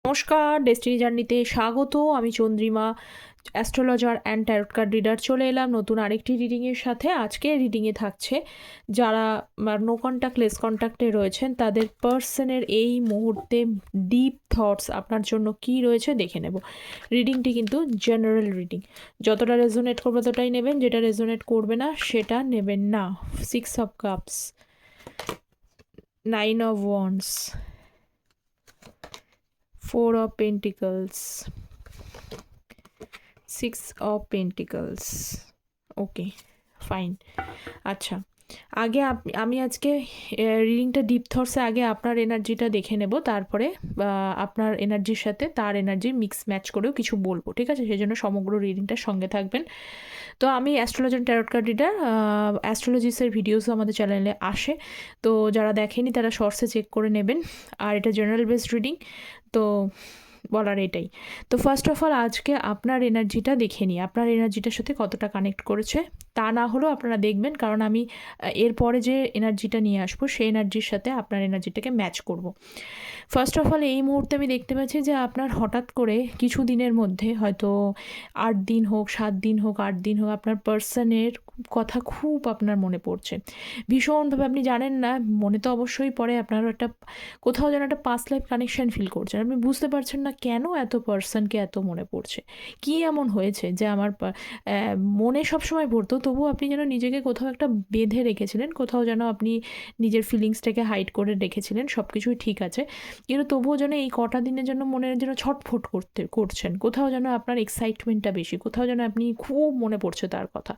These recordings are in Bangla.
নমস্কার, ডেস্টিনি জার্নিতে স্বাগত। আমি Chandrima, astrologer and tarot card reader. চলে এলাম নতুন আরেকটি রিডিংয়ের সাথে। আজকে রিডিংয়ে থাকছে যারা নো কন্ট্যাক্ট লেস কন্ট্যাক্টে রয়েছেন, তাদের পার্সনের এই মুহূর্তে ডিপ থটস আপনার জন্য কি রয়েছে দেখে নেব। রিডিংটি কিন্তু জেনারেল রিডিং, যতটা রেজোনেট করবে ততটাই নেবেন, যেটা রেজোনেট করবে না সেটা নেবেন না। 6 of Cups, 9 of Wands, 4 of Pentacles, 6 of Pentacles। Okay, fine. আচ্ছা, আগে আমি আজকে রিডিংটা ডিপ থটসে আগে আপনার এনার্জিটা দেখে নেব, তারপরে আপনার এনার্জির সাথে তার এনার্জি মিক্স ম্যাচ করেও কিছু বলবো, ঠিক আছে? সেই জন্য সমগ্র রিডিংটার সঙ্গে থাকবেন। তো আমি অ্যাস্ট্রোলজার ট্যারট কার্ড রিডার। অ্যাস্ট্রোলজিসের ভিডিওসও আমাদের চ্যানেলে আসে, তো যারা দেখেনি তারা শর্টসে চেক করে নেবেন। আর এটা জেনারেল বেসড রিডিং, তো বলার এটাই। তো ফার্স্ট অফ অল আজকে আপনার এনার্জিটা দেখে নিই, আপনার এনার্জিটার সাথে কতটা কানেক্ট করেছে। তা না হলেও আপনারা দেখবেন, কারণ আমি এরপরে যে এনার্জিটা নিয়ে আসবো সেই এনার্জির সাথে আপনার এনার্জিটাকে ম্যাচ করব। ফার্স্ট অফ অল এই মুহূর্তে আমি দেখতে পাচ্ছি যে আপনার হঠাৎ করে কিছু দিনের মধ্যে, হয়তো 8 দিন হোক, 7 দিন হোক, 8 দিন হোক, আপনার পার্সনের কথা খুব আপনার মনে পড়ছে ভীষণভাবে। আপনি জানেন না, মনে তো অবশ্যই পড়ে, আপনারও একটা কোথাও যেন একটা পাস্ট লাইফ কানেকশন ফিল করছেন। আপনি বুঝতে পারছেন না কেন এত পার্সনকে এত মনে পড়ছে, কী এমন হয়েছে যে আমার মনে সবসময় পড়তো, তবুও আপনি যেন নিজেকে কোথাও একটা বেঁধে রেখেছিলেন, কোথাও যেন আপনি নিজের ফিলিংসটাকে হাইড করে রেখেছিলেন। সব কিছুই ঠিক আছে, কিন্তু তবুও যেন এই কটা দিনের জন্য মনের যেন ছটফট করছেন, কোথাও যেন আপনার এক্সাইটমেন্টটা বেশি, কোথাও যেন আপনি খুব মনে পড়ছে তার কথা।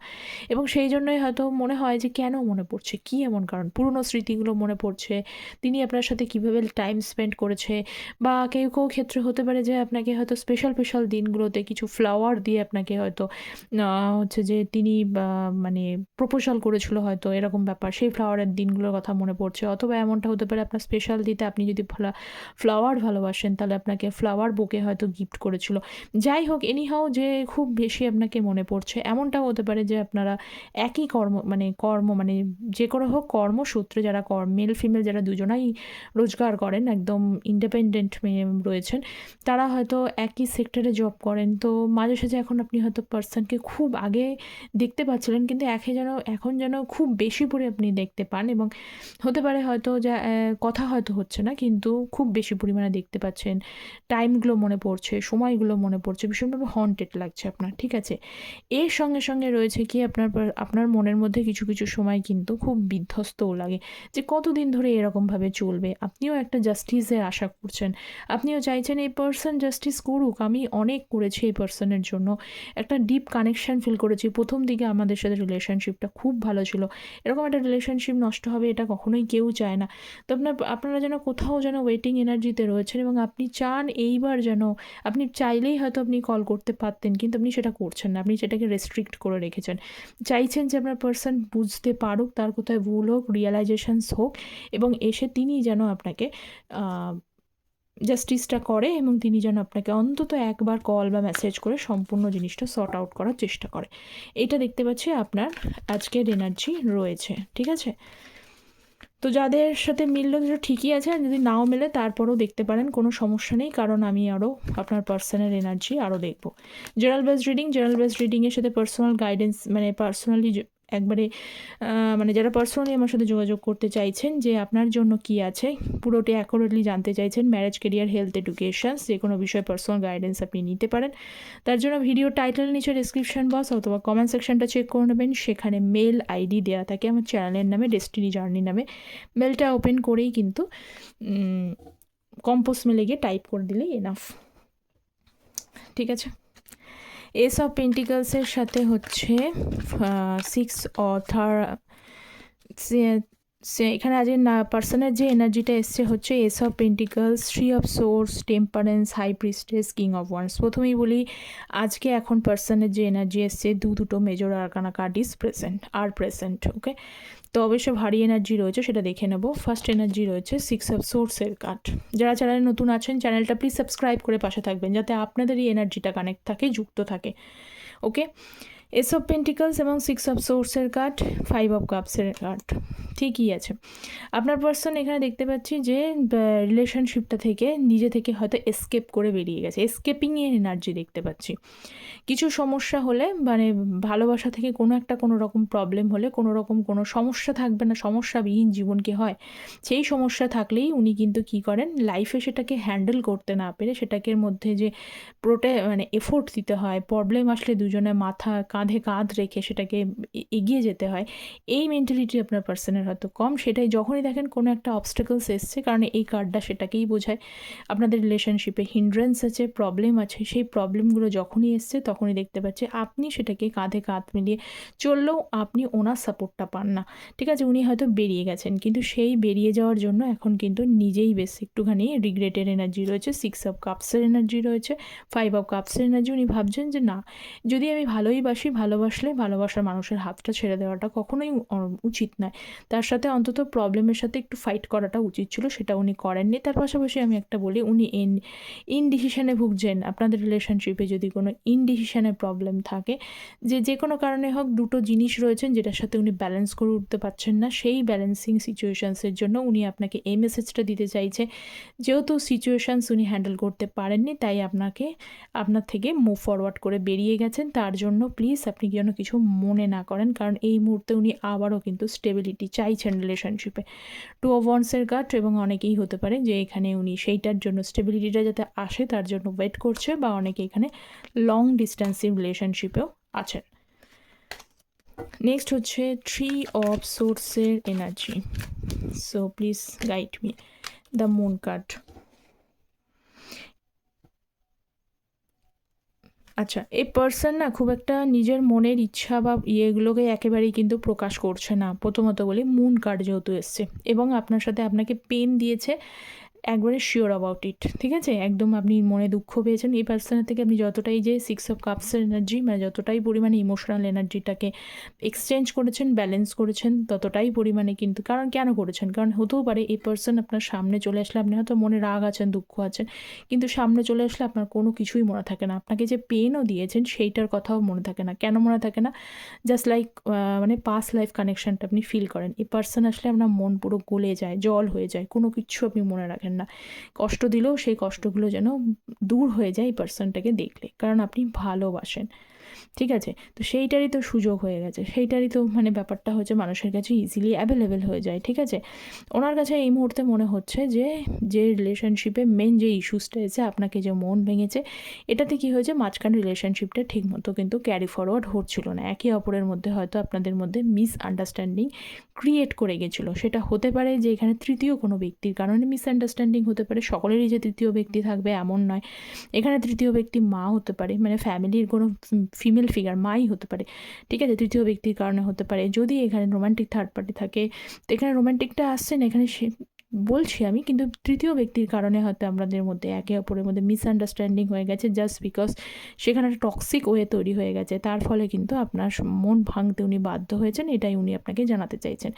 এবং সেই জন্যই হয়তো মনে হয় যে কেন মনে পড়ছে, কী এমন কারণ, পুরনো স্মৃতিগুলো মনে পড়ছে, তিনি আপনার সাথে কীভাবে টাইম স্পেন্ড করেছে। বা কেউ কেউ ক্ষেত্রে হতে পারে যে আপনাকে হয়তো স্পেশাল স্পেশাল দিনগুলোতে কিছু ফ্লাওয়ার দিয়ে আপনাকে হয়তো হচ্ছে যে তিনি মানে প্রপোজাল করেছিল হয়তো, এরকম ব্যাপার, সেই ফ্লাওয়ারের দিনগুলোর কথা মনে পড়ছে। অথবা এমনটা হতে পারে আপনার স্পেশাল দিতে আপনি যদি ফ্লাওয়ার ভালোবাসেন, তাহলে আপনাকে ফ্লাওয়ার বুকে হয়তো গিফট করেছিল। যাই হোক, এনিহাও যে খুব বেশি আপনাকে মনে পড়ছে, এমনটাও হতে পারে যে আপনারা একই কর্ম যে করে হোক কর্মসূত্রে, যারা মেল ফিমেল যারা দুজনাই রোজগার করেন, একদম ইন্ডিপেন্ডেন্ট রয়েছেন, তারা হয়তো একই সেক্টরে জব করেন। তো মাঝে সাঝে এখন আপনি হয়তো পার্সনকে খুব আগে দেখতে পাচ্ছিলেন, কিন্তু এখন যেন খুব বেশি করে আপনি দেখতে পান। এবং হতে পারে হয়তো যা কথা হয়তো হচ্ছে না, কিন্তু খুব বেশি পরিমাণে দেখতে পাচ্ছেন, টাইমগুলো মনে পড়ছে, সময়গুলো মনে পড়ছে, ভীষণভাবে হন্টেড লাগছে আপনার, ঠিক আছে? এর সঙ্গে সঙ্গে রয়েছে কি, আপনার মনের মধ্যে কিছু কিছু সময় কিন্তু খুব বিধ্বস্তও লাগে যে কতদিন ধরে এরকমভাবে চলবে। আপনিও একটা জাস্টিসের আশা করছেন, আপনিও চাইছেন এই পার্সন জাস্টিস করুক। আমি অনেক করেছি এই পার্সনের জন্য, একটা ডিপ কানেকশন ফিল করেছি, প্রথম দিকে আমাদের সাথে রিলেশনশিপটা খুব ভালো ছিল, এরকম একটা রিলেশনশিপ নষ্ট হবে এটা কখনোই কেউ চায় না। তো আপনারা যেন কোথাও যেন ওয়েটিং এনার্জিতে রয়েছেন, এবং আপনি চান এইবার যেন, আপনি চাইলেই হয়তো আপনি কল করতে পারতেন, কিন্তু আপনি সেটা করছেন না, আপনি সেটাকে রেস্ট্রিক্ট করে রেখেছেন। চাইছেন যে আপনার পার্সন বুঝতে পারুক, তার কোথায় ভুল হোক, রিয়েলাইজেশনস হোক, এবং এসে তিনি যেন আপনাকে জাস্টিসটা করে, এবং তিনি যেন আপনাকে অন্তত একবার কল বা মেসেজ করে সম্পূর্ণ জিনিসটা সর্ট আউট করার চেষ্টা করে। এটা দেখতে পাচ্ছি আপনার আজকের এনার্জি রয়েছে, ঠিক আছে? তো যাদের সাথে মিললো তো ঠিকই আছে, আর যদি নাও মেলে তারপরেও দেখতে পারেন, কোনো সমস্যা নেই, কারণ আমি আরও আপনার পার্সোনাল এনার্জি আরও দেখবো। জেনারেল বেসড রিডিংয়ের সাথে পার্সোনাল গাইডেন্স, মানে পার্সোনালি একবারে যারা পার্সোনালি আমার সাথে যোগাযোগ করতে চাইছেন যে আপনার জন্য কি আছে, পুরোটি অ্যাকুরেটলি জানতে চাইছেন, ম্যারেজ, কেরিয়ার, হেলথ, এডুকেশন, যে কোনো বিষয়ে পার্সোনাল গাইডেন্স আপনি নিতে পারেন। তার জন্য ভিডিও টাইটেল নিচে ডিসক্রিপশন বক্স অথবা কমেন্ট সেকশনটা চেক করে নেবেন, সেখানে মেল আইডি দেওয়া থাকে আমার চ্যানেলের নামে, ডেস্টিনি জার্নি নামে। মেলটা ওপেন করেই কিন্তু কম্পোজ মেলে গিয়ে টাইপ করে দিলেই এনাফ, ঠিক আছে? এস অফ পেন্টিকলসের সাথে হচ্ছে 6 অথার, এখানে আজ পার্সনের যে এনার্জিটা এসছে হচ্ছে ace of pentacles, 3 of swords, temperance, high priestess, king of wands. প্রথমেই বলি, আজকে এখন পার্সনের যে এনার্জি এসছে, দুটো major arcana card present, okay? তো অবশ্যই ভারী এনার্জি রয়েছে, সেটা দেখে নেব। ফার্স্ট এনার্জি রয়েছে 6 অফ সোর্সের কার্ড। যারা চ্যানেলে নতুন আছেন, চ্যানেলটা প্লিজ সাবস্ক্রাইব করে পাশে থাকবেন, যাতে আপনাদের এই এনার্জিটা কানেক্ট থাকে, যুক্ত থাকে, ওকে? এস অফ পেন্টিকলস এবং 6 অফ সোর্সের কার্ড, 5 অফ কাপসের কার্ড, ঠিকই আছে। আপনার পার্সন এখানে দেখতে পাচ্ছি যে রিলেশনশিপটা থেকে নিজে থেকে হয়তো এসকেপ করে বেরিয়ে গেছে, এসকেপিংয়ের এনার্জি দেখতে পাচ্ছি। কিছু সমস্যা হলে মানে ভালোবাসা থেকে কোনো রকম প্রবলেম হলে কোনো সমস্যা থাকবে না, সমস্যাবিহীন জীবন কি হয়, সেই সমস্যা থাকলেই উনি কিন্তু কি করেন, লাইফে সেটাকে হ্যান্ডেল করতে না পেরে সেটাকে মধ্যে যে মানে এফোর্ট দিতে হয়, প্রবলেম আসলে দুজনে কাঁধে কাঁধ রেখে সেটাকে এগিয়ে যেতে হয়, এই মেন্টালিটি আপনার পার্সনের হয়তো কম। সেটাই যখনই দেখেন কোনো একটা অবস্টাকলস এসছে, কারণ এই কার্ডটা সেটাকেই বোঝায়, আপনাদের রিলেশনশিপে হিন্ড্রেন্স আছে, প্রবলেম আছে, সেই প্রবলেমগুলো যখনই এসছে তখনই দেখতে পাচ্ছি আপনি সেটাকে কাঁধে কাঁধ মিলিয়ে চললেও আপনি ওনার সাপোর্টটা পান না। ঠিক আছে, উনি হয়তো বেরিয়ে গেছেন, কিন্তু সেই বেরিয়ে যাওয়ার জন্য এখন কিন্তু নিজেই বেশ একটুখানি রিগ্রেটের এনার্জি রয়েছে, 6 অফ কাপসের এনার্জি রয়েছে, 5 অফ কাপসের এনার্জি। উনি ভাবছেন যে না, যদি আমি ভালোবাসলে ভালোবাসার মানুষের হাতটা ছেড়ে দেওয়াটা কখনোই উচিত নয়, তার সাথে অন্তত প্রবলেমের সাথে একটু ফাইট করাটা উচিত ছিল, সেটা উনি করেননি। তার পাশাপাশি আমি একটা বলি, উনি ইনডিসিশনে ভুগছেন। আপনাদের রিলেশনশিপে যদি কোনো ইনডিসিশনের প্রবলেম থাকে, যে কোনো কারণে হোক, দুটো জিনিস রয়েছেন যেটার সাথে উনি ব্যালেন্স করে উঠতে পারছেন না, সেই ব্যালেন্সিং সিচুয়েশানসের জন্য উনি আপনাকে এই মেসেজটা দিতে চাইছে, যেহেতু সিচুয়েশানস উনি হ্যান্ডেল করতে পারেননি, তাই আপনার থেকে মুভ ফরওয়ার্ড করে বেরিয়ে গেছেন। তার জন্য প্লিজ আপনি যেন কিছু মনে না করেন, কারণ এই মুহূর্তে উনি আবারও কিন্তু স্টেবিলিটি চাইছেন রিলেশনশিপে। 2 অফ ওয়ান্ডসের কার্ড, এবং অনেকেই হতে পারে যে এখানে উনি সেইটার জন্য, স্টেবিলিটিটা যাতে আসে তার জন্য ওয়েট করছে, বা অনেকে এখানে লং ডিস্টেন্সিভ রিলেশনশিপেও আছেন। নেক্সট হচ্ছে 3 অফ সোর্সের energy. So please guide me the moon card. আচ্ছা, এই পার্সন না খুব একটা নিজের মনের ইচ্ছা বা ইয়েগুলোকে একেবারেই কিন্তু প্রকাশ করছে না, প্রথমত বলি মুন কার্ড যেহেতু এসছে, এবং আপনার সাথে আপনাকে পেন দিয়েছে, একবারে শিওর অ্যাবাউট ইট। ঠিক আছে, একদম আপনি মনে দুঃখ পেয়েছেন। এই পার্সনের থেকে আপনি যতটাই যে 6 অফ কাপসের এনার্জি, মানে যতটাই পরিমাণে ইমোশনাল এনার্জিটাকে এক্সচেঞ্জ করেছেন, ব্যালেন্স করেছেন, ততটাই পরিমাণে কিন্তু, কারণ কেন করেছেন, কারণ হতেও পারে এই পার্সন আপনার সামনে চলে আসলে, আপনি হয়তো মনে রাগ আছেন, দুঃখ আছেন, কিন্তু সামনে চলে আসলে আপনার কোনো কিছুই মনে থাকে না, আপনাকে যে পেনও দিয়েছেন সেইটার কথাও মনে থাকে না। কেন মনে থাকে না? জাস্ট লাইক মানে পাস্ট লাইফ কানেকশানটা আপনি ফিল করেন। এই পার্সন আসলে আপনার মন পুরো গলে যায়, জল হয়ে যায়, কোনো কিছু আপনি মনে রাখেন না। কষ্ট দিলেও সেই কষ্টগুলো যেন দূর হয়ে যায় এই পার্সনটাকে দেখলে, কারণ আপনি ভালোবাসেন। ঠিক আছে, তো সেইটারই তো সুযোগ হয়ে গেছে, সেইটারই তো মানে ব্যাপারটা হচ্ছে মানুষের কাছে ইজিলি অ্যাভেলেবেল হয়ে যায়। ঠিক আছে, ওনার কাছে এই মুহূর্তে মনে হচ্ছে যে রিলেশনশিপে মেন যে ইস্যুসটা এসে আপনাকে যে মন ভেঙেছে, এটাতে কি হয়েছে, মাঝখানে রিলেশনশিপটা ঠিকমতো কিন্তু ক্যারি ফরওয়ার্ড হচ্ছিল না, একে অপরের মধ্যে হয়তো আপনাদের মধ্যে মিসআন্ডারস্ট্যান্ডিং ক্রিয়েট করে গেছিলো। সেটা হতে পারে যে এখানে তৃতীয় কোনো ব্যক্তির কারণে মিসআন্ডারস্ট্যান্ডিং হতে পারে, সকলেরই যে তৃতীয় ব্যক্তি থাকবে এমন নয়। এখানে তৃতীয় ব্যক্তি মা হতে পারে, মানে ফ্যামিলির কোনো ফিমেল ফিগার মাই হতে পারে। ঠিক আছে, তৃতীয় ব্যক্তির কারণে হতে পারে। যদি এখানে রোম্যান্টিক থার্ড পার্টি থাকে, তো এখানে রোম্যান্টিকটা আসছে না, এখানে বলছি আমি, কিন্তু তৃতীয় ব্যক্তির কারণে হয়তো আমাদের মধ্যে একে অপরের মধ্যে মিসআন্ডারস্ট্যান্ডিং হয়ে গেছে, জাস্ট বিকজ সেখানে একটা টক্সিক ওয়ে তৈরি হয়ে গেছে, তার ফলে কিন্তু আপনার মন ভাঙতে উনি বাধ্য হয়েছেন, এটাই উনি আপনাকে জানাতে চাইছেন।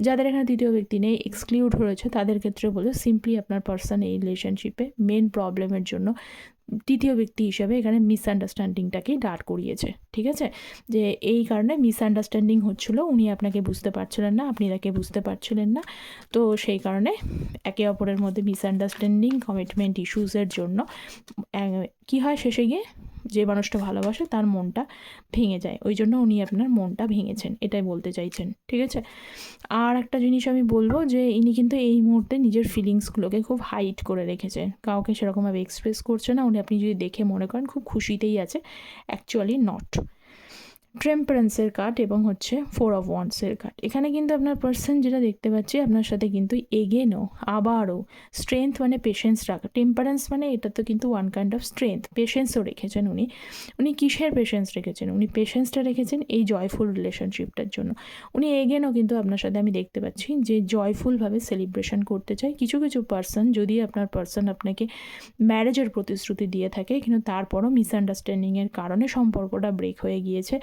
যাদের এখানে তৃতীয় ব্যক্তি নেই, এক্সক্লুড রয়েছে, তাদের ক্ষেত্রে বলে সিম্পলি আপনার পার্সন এই রিলেশনশিপে মেন প্রবলেমের জন্য তৃতীয় ব্যক্তি হিসাবে এখানে মিসআন্ডারস্ট্যান্ডিংটাকেই দাঁড় করিয়েছে। ঠিক আছে, যে এই কারণে মিসআন্ডারস্ট্যান্ডিং হচ্ছিলো, উনি আপনাকে বুঝতে পারছিলেন না, আপনি তাকে বুঝতে পারছিলেন না, তো সেই কারণে একে অপরের মধ্যে মিসআন্ডারস্ট্যান্ডিং, কমিটমেন্ট ইস্যুসের জন্য কী হয়, শেষে গিয়ে যে মানুষটা ভালোবাসে তার মনটা ভেঙে যায়, ওই জন্য উনি আপনার মনটা ভেঙেছেন, এটাই বলতে চাইছেন। ঠিক আছে, আর একটা জিনিস আমি বলবো যে ইনি কিন্তু এই মুহূর্তে নিজের ফিলিংসগুলোকে খুব হাইড করে রেখেছেন, কাউকে সেরকমভাবে এক্সপ্রেস করছে না। উনি, আপনি যদি দেখে মনে করেন খুব খুশিতেই আছে, অ্যাকচুয়ালি নট। টেম্পারেন্সের কার্ড এবং হচ্ছে 4 অফ ওয়ান্ডসের কার্ড। এখানে কিন্তু আপনার পার্সন যেটা দেখতে পাচ্ছি, আপনার সাথে কিন্তু এগেনও আবারও স্ট্রেংথ মানে পেশেন্স রাখা। টেম্পারেন্স মানে এটা তো কিন্তু ওয়ান কাইন্ড অফ স্ট্রেংথ, পেশেন্সও রেখেছেন উনি কিসের পেশেন্স রেখেছেন? উনি পেশেন্সটা রেখেছেন এই জয়ফুল রিলেশনশিপটার জন্য। উনি এগেনও কিন্তু আপনার সাথে আমি দেখতে পাচ্ছি যে জয়ফুলভাবে সেলিব্রেশন করতে চাই। কিছু পার্সন, যদি আপনার পার্সন আপনাকে ম্যারেজের প্রতিশ্রুতি দিয়ে থাকে, কিন্তু তারপরও মিসআন্ডারস্ট্যান্ডিংয়ের কারণে সম্পর্কটা ব্রেক হয়ে গিয়েছে,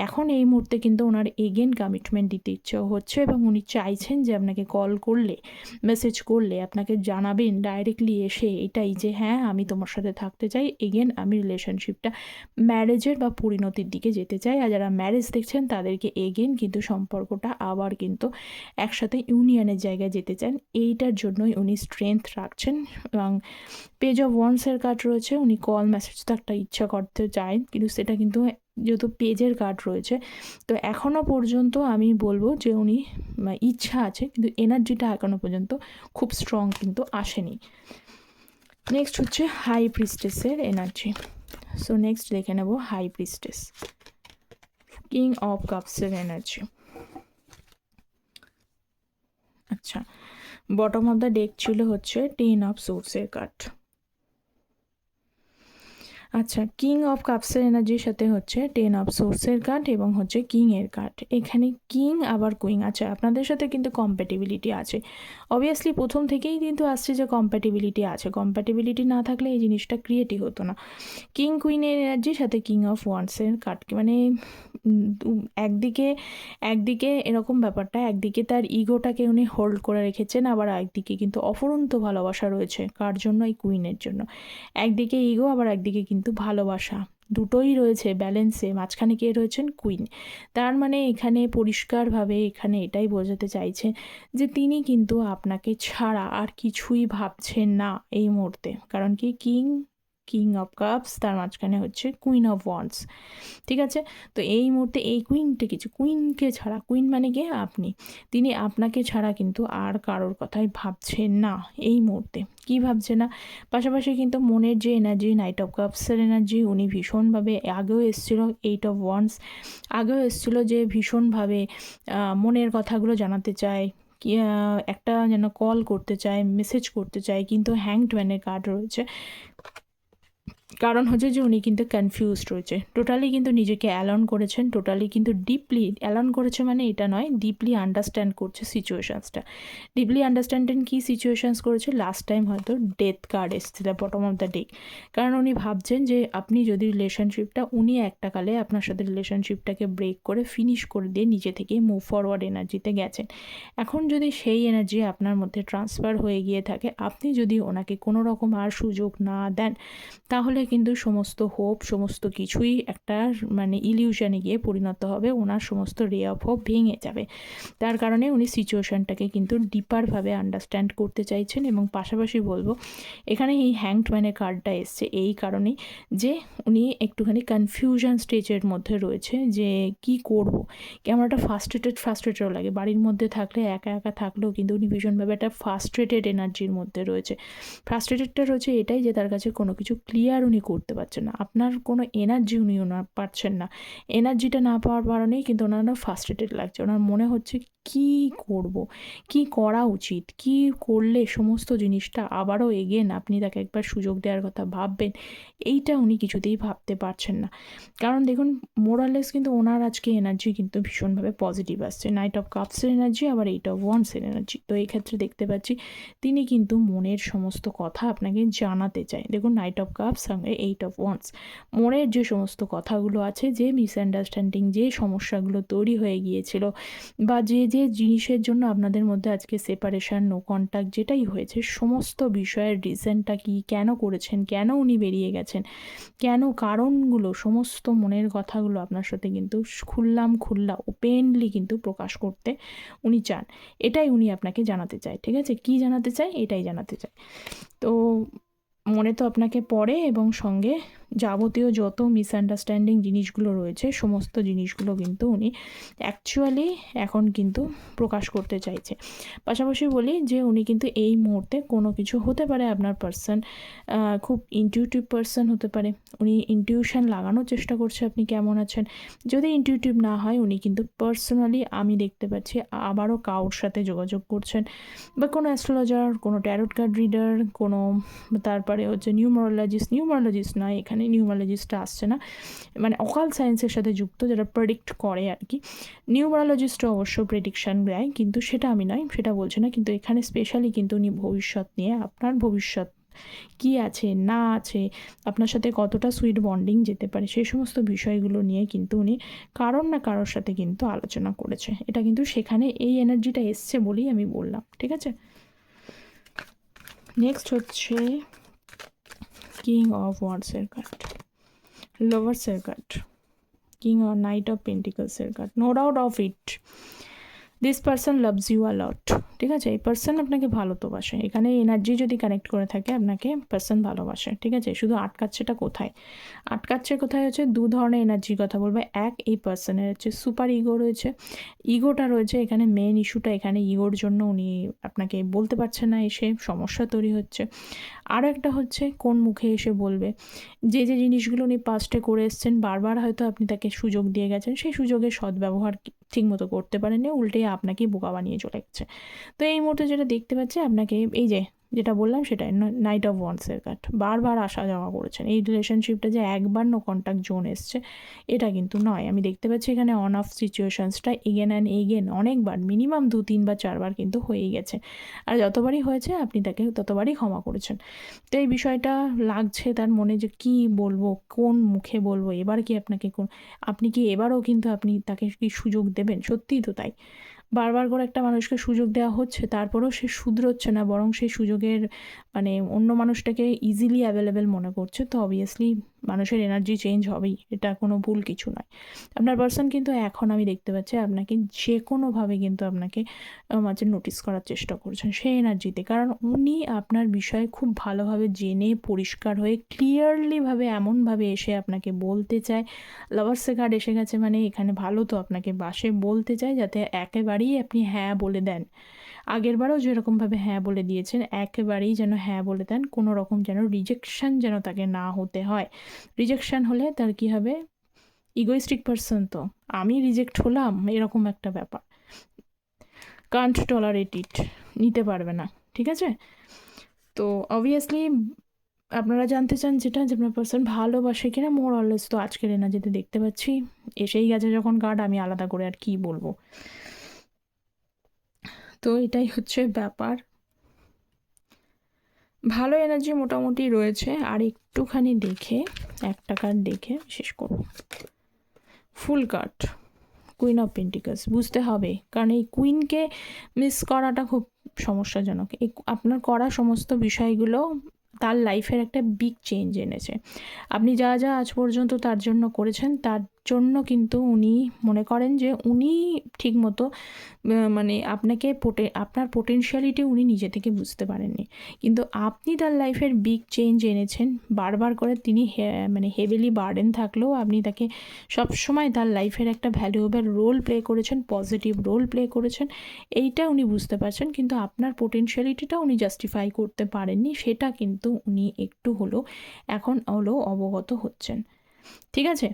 এখন এই মুহূর্তে কিন্তু ওনার এগেন কমিটমেন্ট দিতে ইচ্ছে হচ্ছে এবং উনি চাইছেন যে আপনাকে কল করলে, মেসেজ করলে আপনাকে জানাবেন ডাইরেক্টলি এসে এটাই যে হ্যাঁ আমি তোমার সাথে থাকতে চাই, এগেন আমি রিলেশনশিপটা ম্যারেজের বা পরিণতির দিকে যেতে চাই। আর যারা ম্যারেজ দেখছেন তাদেরকে এগেন কিন্তু সম্পর্কটা আবার কিন্তু একসাথে ইউনিয়নের জায়গায় যেতে চান, এইটার জন্যই উনি স্ট্রেংথ রাখছেন। এবং পেজ অফ ওয়ান্সের কার্ড রয়েছে, উনি কল মেসেজ তো একটা ইচ্ছা করতে চায়, কিন্তু সেটা কিন্তু যেহেতু পেজের কার্ড রয়েছে তো এখনও পর্যন্ত আমি বলবো যে উনি ইচ্ছা আছে, কিন্তু এনার্জিটা এখনও পর্যন্ত খুব স্ট্রং কিন্তু আসেনি। নেক্সট হচ্ছে হাই প্রিস্টেসের এনার্জি। সো নেক্সট দেখে নেব হাই প্রিস্টেস, কিং অফ কাপসের এনার্জি। আচ্ছা, বটম অফ দ্য ডেক ছিল হচ্ছে 10 অফ সোর্সের কার্ড। আচ্ছা, কিং অফ কাপসের এনার্জির সাথে হচ্ছে 10 অফ সোর্সের কার্ড এবং হচ্ছে কিংয়ের কার্ড। এখানে কিং আবার কুইন। আচ্ছা, আপনাদের সাথে কিন্তু কম্প্যাটিবিলিটি আছে, অবভিয়াসলি প্রথম থেকেই কিন্তু আসছে যে কম্প্যাটিবিলিটি আছে, কম্প্যাটিবিলিটি না থাকলে এই জিনিসটা ক্রিয়েটই হতো না। কিং কুইনের এনার্জির সাথে কিং অফ ওয়ান্সের কার্ডকে মানে একদিকে এরকম ব্যাপারটা, একদিকে তার ইগোটাকে উনি হোল্ড করে রেখেছেন, আবার একদিকে কিন্তু অফুরন্ত ভালোবাসা রয়েছে। কার জন্য? এই কুইনের জন্য। একদিকে ইগো, আবার একদিকে কিন্তু ভালোবাসা, দুটোই রয়েছে ব্যালেন্সে। মাঝখানে কে রয়েছেন? কুইন। তার মানে এখানে পরিষ্কারভাবে এখানে এটাই বোঝাতে চাইছে যে তিনি কিন্তু আপনাকে ছাড়া আর কিছুই ভাবছেন না এই মুহূর্তে। কারণ কি, কিং অফ কাপস, তার মাঝখানে হচ্ছে কুইন অফ ওয়ান্ডস। ঠিক আছে, তো এই মুহূর্তে এই কুইনকে ছাড়া, কুইন মানে কে? আপনি। তিনি আপনাকে ছাড়া কিন্তু আর কারোর কথাই ভাবছেন না এই মুহূর্তে। কি ভাবছে না? পাশাপাশি কিন্তু মনের যে এনার্জি, নাইট অফ কাপসের এনার্জি, উনি ভীষণভাবে আগেও এসেছিল, 8 অফ ওয়ান্ডস আগেও এসেছিল, যে ভীষণভাবে মনের কথাগুলো জানাতে চায়, একটা যেন কল করতে চায়, মেসেজ করতে চায়, কিন্তু হ্যাংড ম্যানের কার্ড রয়েছে। কারণ হচ্ছে যে উনি কিন্তু কনফিউজড রয়েছে, টোটালি কিন্তু নিজেকে অ্যালন করেছেন, টোটালি কিন্তু ডিপলি অ্যালন করেছে, মানে এটা নয়, ডিপলি আন্ডারস্ট্যান্ড করছে সিচুয়েশানসটা। ডিপলি আন্ডারস্ট্যান্ডিং কী সিচুয়েশানস করেছে? লাস্ট টাইম হয়তো ডেথ কার্ড এসেছিল বটম অফ দ্য ডেক। কারণ উনি ভাবছেন যে আপনি যদি রিলেশনশিপটা, উনি একটা কালে আপনার সাথে রিলেশনশিপটাকে ব্রেক করে ফিনিশ করে দিয়ে নিজে থেকেই মুভ ফরওয়ার্ড এনার্জিতে গেছেন। এখন যদি সেই এনার্জি আপনার মধ্যে ট্রান্সফার হয়ে গিয়ে থাকে, আপনি যদি ওনাকে কোনো রকম আর সুযোগ না দেন, তাহলে কিন্তু সমস্ত হোপ, সমস্ত কিছুই একটা মানে ইলিউশনে গিয়ে পরিণত হবে, ওনার সমস্ত রে অফ হোপ ভেঙে যাবে। তার কারণে উনি সিচুয়েশানটাকে কিন্তু ডিপারভাবে আন্ডারস্ট্যান্ড করতে চাইছেন। এবং পাশাপাশি বলবো এখানে এই হ্যাংড ম্যানের কার্ডটা এসছে এই কারণেই যে উনি একটুখানি কনফিউশন স্টেজের মধ্যে রয়েছে, যে কি করব। কেমন একটা ফ্রাস্ট্রেটেডও লাগে, বাড়ির মধ্যে থাকলে একা একা থাকলেও কিন্তু উনি ভীষণভাবে একটা ফ্রাস্ট্রেটেড এনার্জির মধ্যে রয়েছে। ফ্রাস্ট্রেটেডটা রয়েছে এটাই যে তার কাছে কোনো কিছু ক্লিয়ার উনি করতে পারছেন না, আপনার কোনো এনার্জি উনি ওনার পাচ্ছেন না। এনার্জিটা না পাওয়ার কারণেই কিন্তু ওনার ফ্রাস্ট্রেটেড লাগছে, ওনার মনে হচ্ছে কি করব, কি করা উচিত, কি করলে সমস্ত জিনিসটা আবারও এগেন আপনি তাকে একবার সুযোগ দেওয়ার কথা ভাববেন, এইটা উনি কিছুতেই ভাবতে পারছেন না। কারণ দেখুন, মোরালেস কিন্তু ওনার আজকে এনার্জি কিন্তু ভীষণভাবে পজিটিভ আসছে, নাইট অফ কাপসের এনার্জি, আবার 8 অফ ওয়ান্ডসের এনার্জি। তো এই ক্ষেত্রে দেখতে পাচ্ছি তিনি কিন্তু মনের সমস্ত কথা আপনাকে জানাতে চায়। দেখুন, নাইট অফ কাপস সঙ্গে 8 অফ ওয়ান্ডস, মনের যে সমস্ত কথাগুলো আছে, যে মিসআন্ডারস্ট্যান্ডিং, যে সমস্যাগুলো তৈরি হয়ে গিয়েছিল, বা যে যে জিনিসের জন্য আপনাদের মধ্যে আজকে সেপারেশন, নো কন্ট্যাক্ট যেটাই হয়েছে, সমস্ত বিষয়ের রিজনটা কি, কেন করেছেন, কেন উনি বেরিয়ে গেছেন, কেন, কারণগুলো, সমস্ত মনের কথাগুলো আপনার সাথে কিন্তু খোলা ওপেনলি কিন্তু প্রকাশ করতে উনি চান। এটাই উনি আপনাকে জানাতে চায়। ঠিক আছে, কি জানাতে চায়? এটাই জানাতে চায়। তো মনে তো আপনাকে পড়ে, এবং সঙ্গে যাবতীয় যত মিসআন্ডারস্ট্যান্ডিং জিনিসগুলো রয়েছে, সমস্ত জিনিসগুলো কিন্তু উনি অ্যাকচুয়ালি এখন কিন্তু প্রকাশ করতে চাইছে। পাশাপাশি বলি যে উনি কিন্তু এই মুহূর্তে কোনো কিছু হতে পারে, আপনার পার্সন খুব ইনটিউটিভ পার্সন হতে পারে, উনি ইনটিউশন লাগানোর চেষ্টা করছে আপনি কেমন আছেন। যদি ইনটিউটিভ না হয়, উনি কিন্তু পার্সোনালি আমি দেখতে পাচ্ছি আবারও কারোর সাথে যোগাযোগ করছেন, বা কোনো অ্যাস্ট্রোলজার, কোনো ট্যারোট কার্ড রিডার, কোনো তারপরে হচ্ছে নিউমারোলজিস্ট নয়, এখানে নিউমারোলজিস্টটা আসছে না, মানে অকাল সায়েন্সের সাথে যুক্ত, যারা প্রেডিক্ট করে আর কি। নিউমারোলজিস্টও অবশ্য প্রেডিকশান দেয়, কিন্তু সেটা আমি নয়, সেটা বলছি না। কিন্তু এখানে স্পেশালি কিন্তু উনি ভবিষ্যৎ নিয়ে, আপনার ভবিষ্যৎ কি আছে না আছে, আপনার সাথে কতটা সুইট বন্ডিং যেতে পারে, সেই সমস্ত বিষয়গুলো নিয়ে কিন্তু উনি কারোর না কারোর সাথে কিন্তু আলোচনা করেছে। এটা কিন্তু সেখানে এই এনার্জিটা এসছে বলেই আমি বললাম, ঠিক আছে। নেক্সট হচ্ছে কিং অফ ওয়ান্ডসের কার্ড, লাভার্সের card, king or knight of পেন্টিকলসের card. No doubt of it, this person loves you a lot, ঠিক আছে। এই পার্সন আপনাকে ভালো তো বাসে, এখানে এনার্জি যদি কানেক্ট করে থাকে আপনাকে পার্সন ভালোবাসে, ঠিক আছে। শুধু আটকাচ্ছেটা কোথায়, আটকাচ্ছে কোথায় হচ্ছে দু ধরনের এনার্জির কথা বলবে। এক, এই পার্সনের হচ্ছে সুপার ইগো রয়েছে, ইগোটা রয়েছে এখানে, মেন ইস্যুটা এখানে ইগোর জন্য উনি আপনাকে বলতে পারছেন না, এসে সমস্যা তৈরি হচ্ছে। আর একটা হচ্ছে কোন মুখে এসে বলবে, যে যে জিনিসগুলো উনি পাস্টে করে এসছেন বারবার হয়তো আপনি তাকে সুযোগ দিয়ে গেছেন, সেই সুযোগের সদ্ব্যবহার ঠিকমতো করতে পারেননি, উল্টে আপনাকেই বোকা বানিয়ে চলে গেছে। তো এই মুহূর্তে যেটা দেখতে পাচ্ছি আপনাকে, এই যে যেটা বললাম সেটাই, নাইট অফ ওয়ান্ডসের কার্ড, বারবার আসা যাওয়া করেছেন। এই রিলেশনশিপটা যে একবার নো কন্ট্যাক্ট জোন এসছে এটা কিন্তু নয়, আমি দেখতে পাচ্ছি এখানে অন অফ সিচুয়েশানসটা এগেন অ্যান্ড এগেন অনেকবার, মিনিমাম 2-3 বা 4বার কিন্তু হয়েই গেছে। আর যতবারই হয়েছে আপনি তাকে ততবারই ক্ষমা করেছেন। তো এই বিষয়টা লাগছে তার মনে, যে কি বলবো, কোন মুখে বলবো, এবার কি আপনাকে আপনি কি এবারও কিন্তু আপনি তাকে কি সুযোগ দেবেন? সত্যিই তো তাই, বারবার করে একটা মানুষকে সুযোগ দেওয়া হচ্ছে, তারপরেও সে শুধরোচ্ছে না, বরং সেই সুযোগের মানে অন্য মানুষটাকে ইজিলি অ্যাভেলেবেল মনে করছে। তো অবভিয়াসলি মানুষের এনার্জি চেঞ্জ হবেই, এটা কোনো ভুল কিছু নয়। আপনার পার্সন কিন্তু এখন আমি দেখতে পাচ্ছি আপনাকে যে কোনোভাবে কিন্তু আপনাকে মাঝে নোটিস করার চেষ্টা করছেন সেই এনার্জিতে, কারণ উনি আপনার বিষয়ে খুব ভালোভাবে জেনে পরিষ্কার হয়ে ক্লিয়ারলিভাবে এমনভাবে এসে আপনাকে বলতে চায়। লাভার্সে কার্ড এসে গেছে মানে এখানে ভালো তো আপনাকে বাসে, বলতে চায় যাতে একেবারেই আপনি হ্যাঁ বলে দেন। আগেরবারও যেরকমভাবে হ্যাঁ বলে দিয়েছেন একেবারেই যেন হ্যাঁ বলে দেন, কোনো রকম যেন রিজেকশান যেন তাকে না হতে হয়। রিজেকশান হলে তার কী হবে, ইগোইস্টিক পার্সন তো, আমি রিজেক্ট হলাম এরকম একটা ব্যাপার, কান্ট টলারেট ইট, নিতে পারবে না, ঠিক আছে। তো অবভিয়াসলি আপনারা জানতে চান যেটা, যে আপনার পার্সন ভালোবাসে কিনা, মোর অললেস তো আজকের এনার্জিতে দেখতে পাচ্ছি এসেই গেছে যখন কার্ড, আমি আলাদা করে আর কি বলবো। তো এটাই হচ্ছে ব্যাপার, ভালো এনার্জি মোটামুটি রয়েছে। আর একটুখানি দেখে একটা কার্ড দেখে শেষ করব। Fool card, queen of pentacles, বুঝতে হবে, কারণ এই কুইনকে মিস করাটা খুব সমস্যাজনক। এই আপনার করা সমস্ত বিষয়গুলো তার লাইফের একটা বিগ চেঞ্জ এনেছে। আপনি যা যা আজ পর্যন্ত তার জন্য করেছেন, তার জন্য কিন্তু উনি মনে করেন যে উনি ঠিকমতো মানে আপনার পোটেনশিয়ালিটি উনি নিজে থেকে বুঝতে পারেননি, কিন্তু আপনি তার লাইফের বিগ চেঞ্জ এনেছেন। বারবার করে তিনি মানে হেভিলি বার্ডেন থাকলেও আপনি তাকে সবসময় তার লাইফের একটা ভ্যালুয়েবল রোল প্লে করেছেন, পজিটিভ রোল প্লে করেছেন, এইটা উনি বুঝতে পারছেন। কিন্তু আপনার পোটেনশিয়ালিটিটা উনি জাস্টিফাই করতে পারেননি, সেটা কিন্তু উনি একটু হলেও এখন অবগত হচ্ছেন, ঠিক আছে।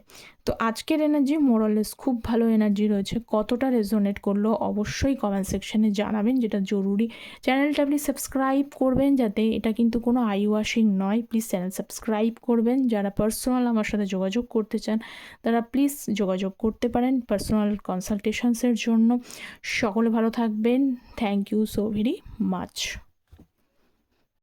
তো আজকের এনার্জি মোরালেস খুব ভালো এনার্জি রয়েছে, কতটা রেজোনেট করলো অবশ্যই কমেন্ট সেকশনে জানাবেন, যেটা জরুরি। চ্যানেলটা প্লিজ সাবস্ক্রাইব করবেন, যাতে এটা কিন্তু কোনো আই ওয়াশিং নয়, প্লিজ চ্যানেল সাবস্ক্রাইব করবেন। যারা পার্সোনাল আমার সাথে যোগাযোগ করতে চান তারা প্লিজ যোগাযোগ করতে পারেন পার্সোনাল কনসালটেশনসের জন্য। সকলে ভালো থাকবেন, thank you so very much.